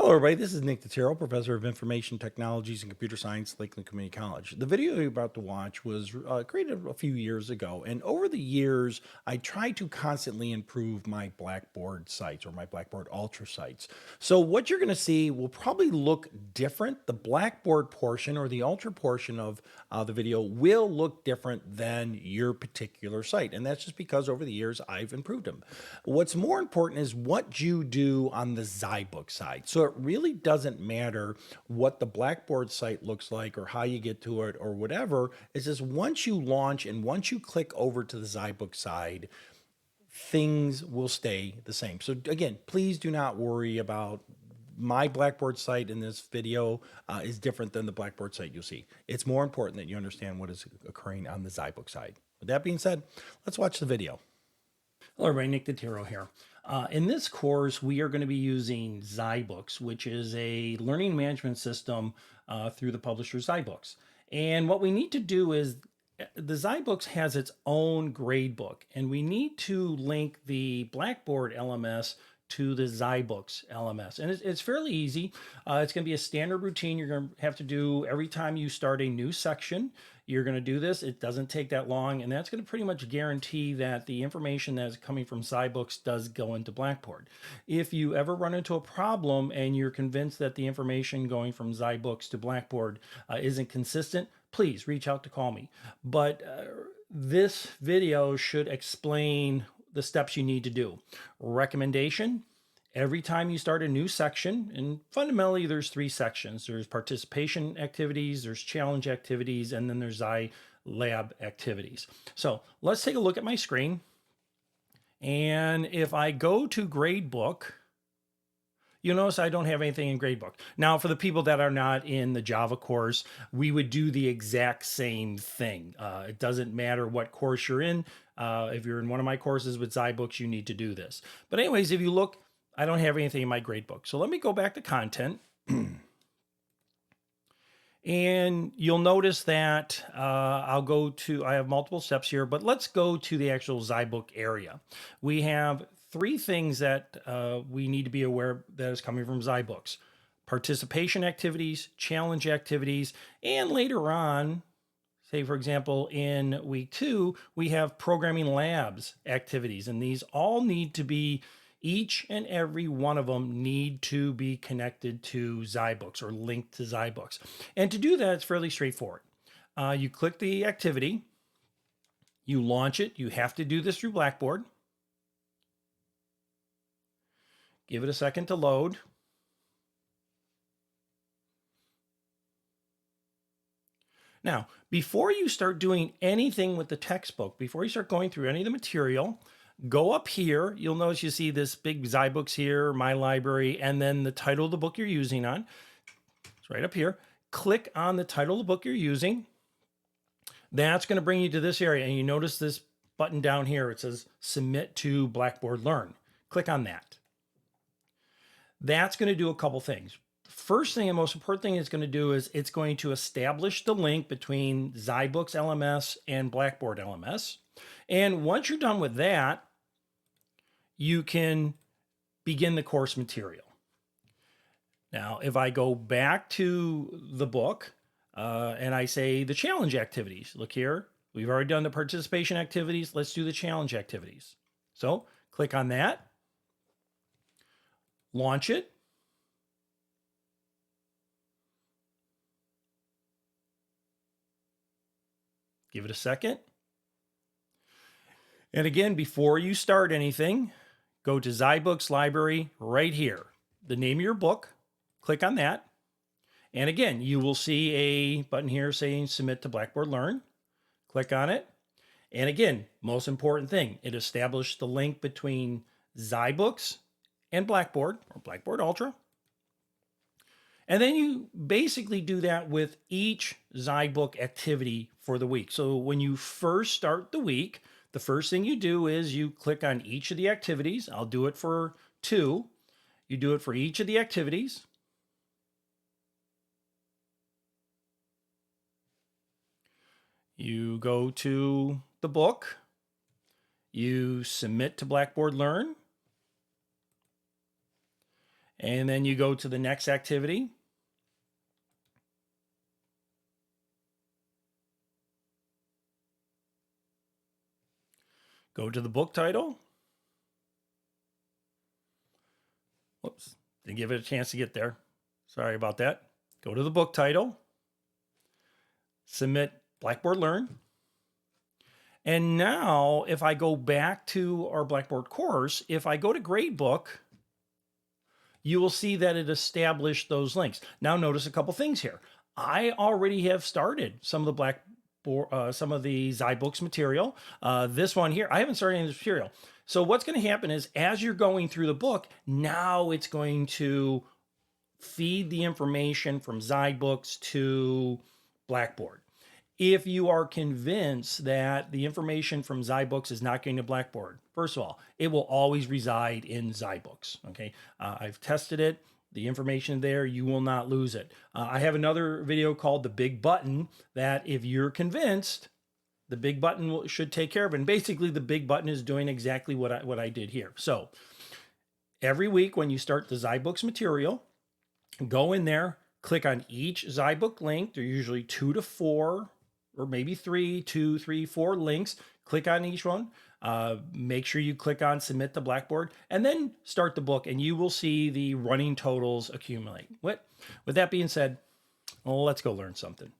Hello, everybody. This is Nick Totero, Professor of Information Technologies and Computer Science, Lakeland Community College. The video you're about to watch was created a few years ago, and over the years, I try to constantly improve my Blackboard sites or my Blackboard Ultra sites. So what you're going to see will probably look different. The Blackboard portion or the Ultra portion of the video will look different than your particular site, and that's just because over the years I've improved them. What's more important is what you do on the zyBooks side. So it really doesn't matter what the Blackboard site looks like or how you get to it or whatever. It's just once you launch and once you click over to the zyBooks side, things will stay the same. So again, please do not worry about my Blackboard site in this video is different than the Blackboard site you'll see. It's more important that you understand what is occurring on the zyBooks side. With that being said, let's watch the video. Hello, everybody. Nick Totero here. In this course, we are going to be using zyBooks, which is a learning management system through the publisher zyBooks. And what we need to do is the zyBooks has its own gradebook, and we need to link the Blackboard LMS to the zyBooks LMS. And it's fairly easy. It's going to be a standard routine you're going to have to do every time you start a new section. You're going to do this. It doesn't take that long, and that's going to pretty much guarantee that the information that is coming from zyBooks does go into Blackboard. If you ever run into a problem and you're convinced that the information going from zyBooks to Blackboard isn't consistent, please reach out to call me. But this video should explain the steps you need to do. Recommendation: every time you start a new section, and fundamentally there's three sections. There's participation activities, there's challenge activities, and then there's lab activities. So let's take a look at my screen. And if I go to gradebook, you'll notice I don't have anything in gradebook. Now, for the people that are not in the Java course, we would do the exact same thing. It doesn't matter what course you're in. If you're in one of my courses with zyBooks, you need to do this. But anyways, if you look, I don't have anything in my gradebook. So let me go back to content. And you'll notice that I have multiple steps here, but let's go to the actual zyBook area. We have three things that we need to be aware that is coming from zyBooks: participation activities, challenge activities, and later on, say for example, in week 2, we have programming labs activities, and these all need to be, each and every one of them need to be connected to zyBooks or linked to zyBooks. And to do that, it's fairly straightforward. You click the activity, you launch it. You have to do this through Blackboard. Give it a second to load. Now, before you start doing anything with the textbook, before you start going through any of the material, go up here. You'll notice you see this big zyBooks here, My Library, and then the title of the book you're using on. It's right up here. Click on the title of the book you're using. That's going to bring you to this area, and you notice this button down here. It says Submit to Blackboard Learn. Click on that. That's going to do a couple things. First thing and most important thing it's going to do is it's going to establish the link between zyBooks LMS and Blackboard LMS. And once you're done with that, you can begin the course material. Now, if I go back to the book and I say the challenge activities, look here, we've already done the participation activities. Let's do the challenge activities. So click on that, launch it. Give it a second. And again, before you start anything, go to zyBooks Library right here. The name of your book, click on that. And again, you will see a button here saying Submit to Blackboard Learn. Click on it. And again, most important thing, it established the link between zyBooks and Blackboard or Blackboard Ultra. And then you basically do that with each zyBook activity for the week. So when you first start the week, the first thing you do is you click on each of the activities. I'll do it for 2. You do it for each of the activities. You go to the book. You submit to Blackboard Learn. And then you go to the next activity. Go to the book title. Whoops, didn't give it a chance to get there. Sorry about that. Go to the book title. Submit Blackboard Learn. And now if I go back to our Blackboard course, if I go to Gradebook, you will see that it established those links. Now notice a couple things here. I already have started some of the some of the zyBooks material. This one here, I haven't started any of this material. So what's going to happen is as you're going through the book, now it's going to feed the information from zyBooks to Blackboard. If you are convinced that the information from zyBooks is not getting to Blackboard, first of all, it will always reside in zyBooks. Okay, I've tested it. The information there, you will not lose it. I have another video called The Big Button that if you're convinced, the big button should take care of it. And basically, the big button is doing exactly what I did here. So every week when you start the zyBooks material, go in there, click on each zyBook link. They're usually 2 to 4 or maybe 3, 2, 3, 4 links. Click on each one. Make sure you click on Submit to Blackboard and then start the book and you will see the running totals accumulate. With that being said, let's go learn something.